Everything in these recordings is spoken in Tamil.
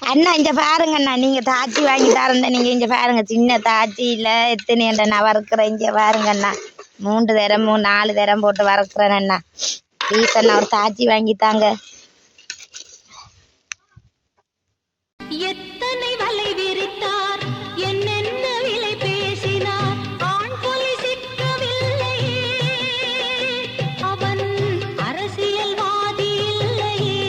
அண்ணா இங்க பாருங்கண்ணா, நீங்க தாச்சி வாங்கி தரந்த நீங்க இங்க பாருங்க, சின்ன தாச்சியில எத்தனை நான் வறுக்கிறேன். இங்க பாருங்கண்ணா, 3 தரம் 4 தரம் போட்டு வறுக்கிறேன் அண்ணா. ப்ளீஸ் அண்ணா, ஒரு தாச்சி வாங்கித்தாங்க. எத்தனை வலை விரித்தார், என்னென்ன விலை பேசினார், ஆண் கொலை சிக்கவில்லையே, அவன் அரசியல்வாதி இல்லையே.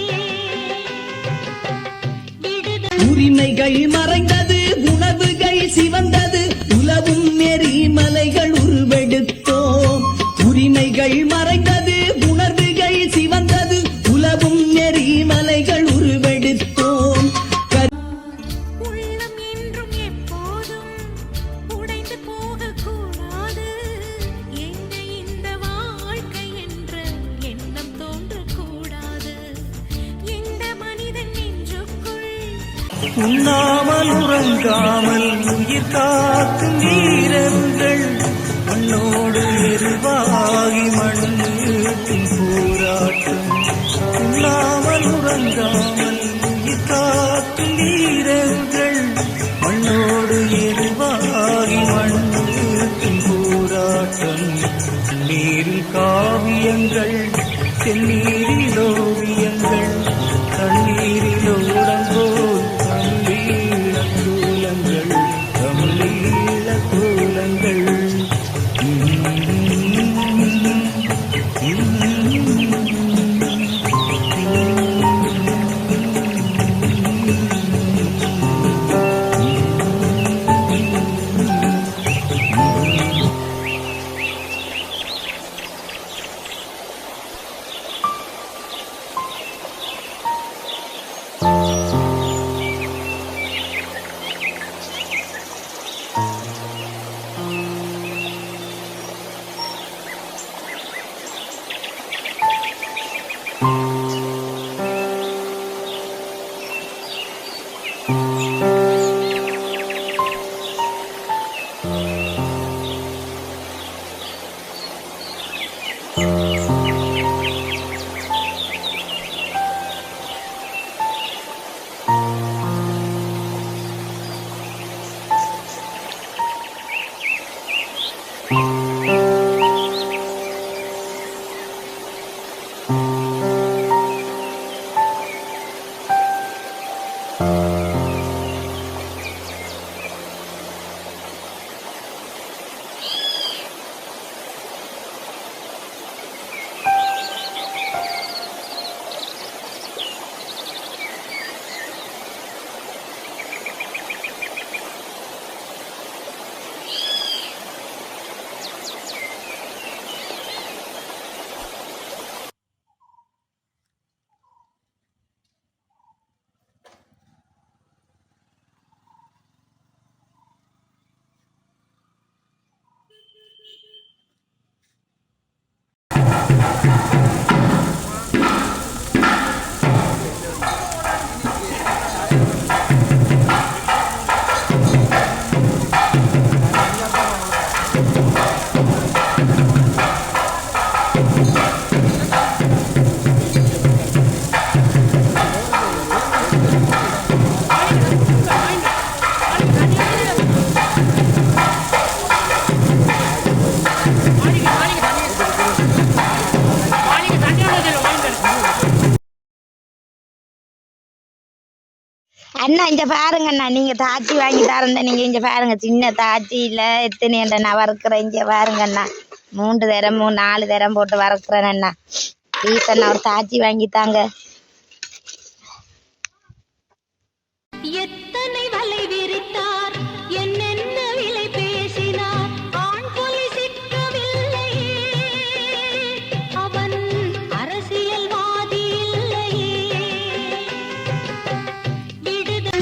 உரிமைகள் மறைந்தது, உணவுகள் சிவந்தது, உலவும் நெறிமலைகள் உருவெடுத்தோம். உரிமைகள் மறைந்தது, உணர்வுகள் சிவந்தது, உலவும் நெறிமலைகள் உருவெடுத்தோம். உள்ளம் என்றும் எப்போதும் உடைந்து போகக்கூடாது, எங்க இந்த வாழ்க்கை என்ற எண்ணம் தோன்றக்கூடாது. எந்த மனிதன் நெஞ்சுக்குள் உண்ணாமல் உறங்காமல் உயிர் காக்கும் வீரர்கள் மண்ணோடு எருவாகி மண்ணின் போராட்டம். உண்ணாமல் உறங்காமல் உயிர் காக்கும் வீரர்கள் மண்ணோடு எருவாகி மண்ணின் போராட்டம். நீரில் காவியங்கள், தென்னீரில் ஓவியங்கள், தண்ணீரில் ஓடங்கோல் தமிழீழ கோலங்கள், தமிழீழ கோலங்கள். அண்ணா இங்க பாருங்கண்ணா, நீங்க தாச்சி வாங்கி தரந்த நீங்க இங்க பாருங்க, சின்ன தாச்சியில எத்தனை நான் வறுக்கிறேன். இங்க பாருங்கண்ணா, 3 தரம் 4 தரம் போட்டு வறுக்கிறேன் அண்ணா. ப்ளீஸ் அண்ணா, ஒரு தாச்சி வாங்கித்தாங்க. எத்தனை வலை விரித்தார், என்னென்ன விலை பேசினார், ஆண் கொலை சிக்கவில்லையே, அவன் அரசியல்வாதி இல்லையே.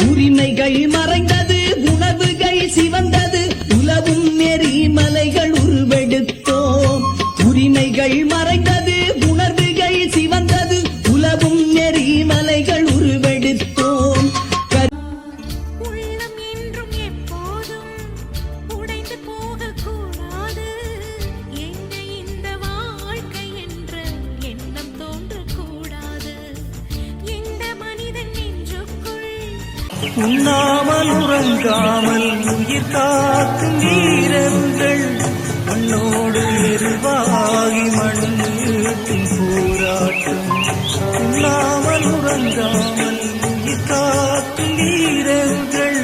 உரிமைகள் மறைந்தது, உணவுகள் சிவந்தது, உலவும் நெறிமலைகள் உருவெடுத்தோம். உரிமைகள் மறைந்தது, உணர்வுகள் சிவந்தது, உலவும் நெறிமலைகள் உருவெடுத்தோம். உள்ளம் என்றும் எப்போதும் உடைந்து போகக்கூடாது, எங்க இந்த வாழ்க்கை என்ற எண்ணம் தோன்றக்கூடாது. எந்த மனிதன் நெஞ்சுக்குள் உண்ணாமல் உறங்காமல் உயிர் காக்கும் வீரர்கள் மண்ணோடு எருவாகி மண்ணின் போராட்டம். உண்ணாமல் உறங்காமல் உயிர் காக்கும் வீரர்கள்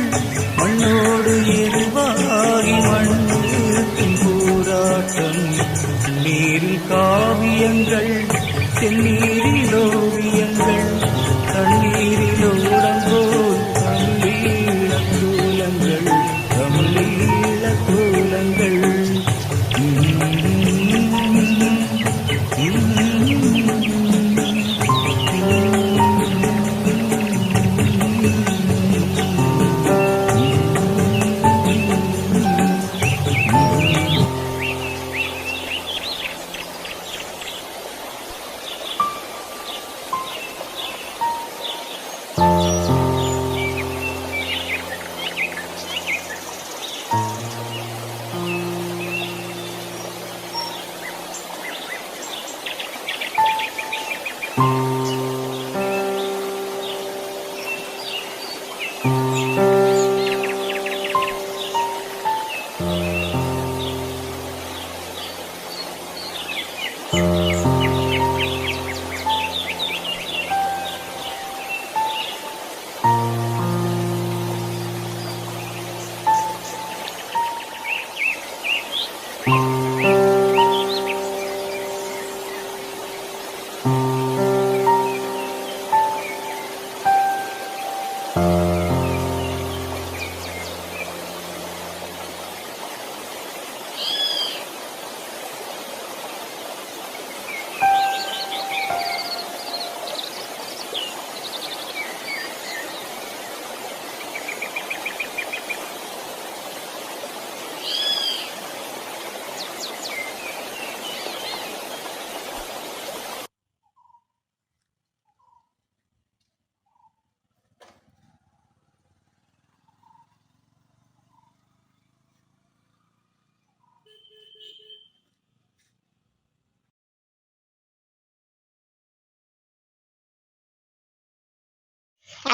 மண்ணோடு எருவாகி மண்ணின் போராட்டம். நீரில் காவியங்கள் செந்நீரில் ஓவியங்கள் தண்ணீரில் ஓடங்கோல் தமிழீழக் கோலங்கள் தமிழீழக் கோலங்கள்.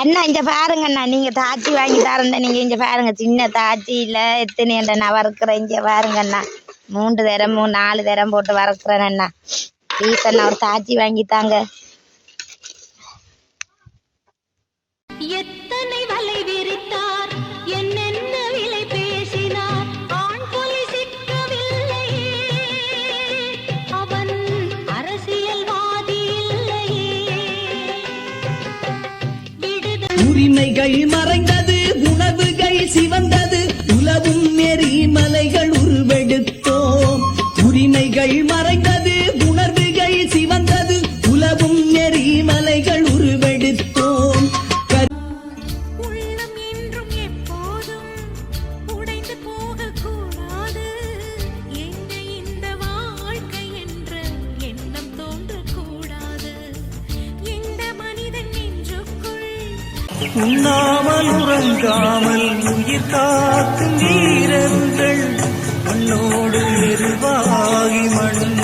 அண்ணா இங்க பாருங்கண்ணா, நீங்க தாச்சி வாங்கி தரேன். நீங்க இங்க பாருங்க, சின்ன தாச்சி இல்ல எத்தனை நான் வறுக்கிறேன். இங்க பாருங்கண்ணா, 3 தரம் 4 தரம் போட்டு வறுக்கிறேன் அண்ணா. ப்ளீஸ் அண்ணா, ஒரு தாச்சி வாங்கித்தாங்க. எத்தனை வலை விரித்தார், என்னென்ன விலை பேசினார், ஆண் புலி சிக்கவில்லையே, அவன் அரசியல்வாதி இல்லையே. உரிமைகள் மறைந்தது, உணவுகள் சிவந்தது, உலவும் எரிமலைகள் உருவெடுத்தோம். உரிமைகள் மறைந்தது, உணர்வுகள் சிவந்தது, உலவும் எரிமலைகள் உருவெடுத்தோம். உள்ளம் என்றும் எப்போதும் உடைந்து போகக்கூடாது. எங்க இந்த வாழ்க்கை என்ற எண்ணம் தோன்றக்கூடாது. எந்த மனிதன் நெஞ்சுக்குள் உண்ணாமல் உறங்காமல் உயிர் காக்கும் வீரர்கள் மண்ணோடு எருவாகி மண்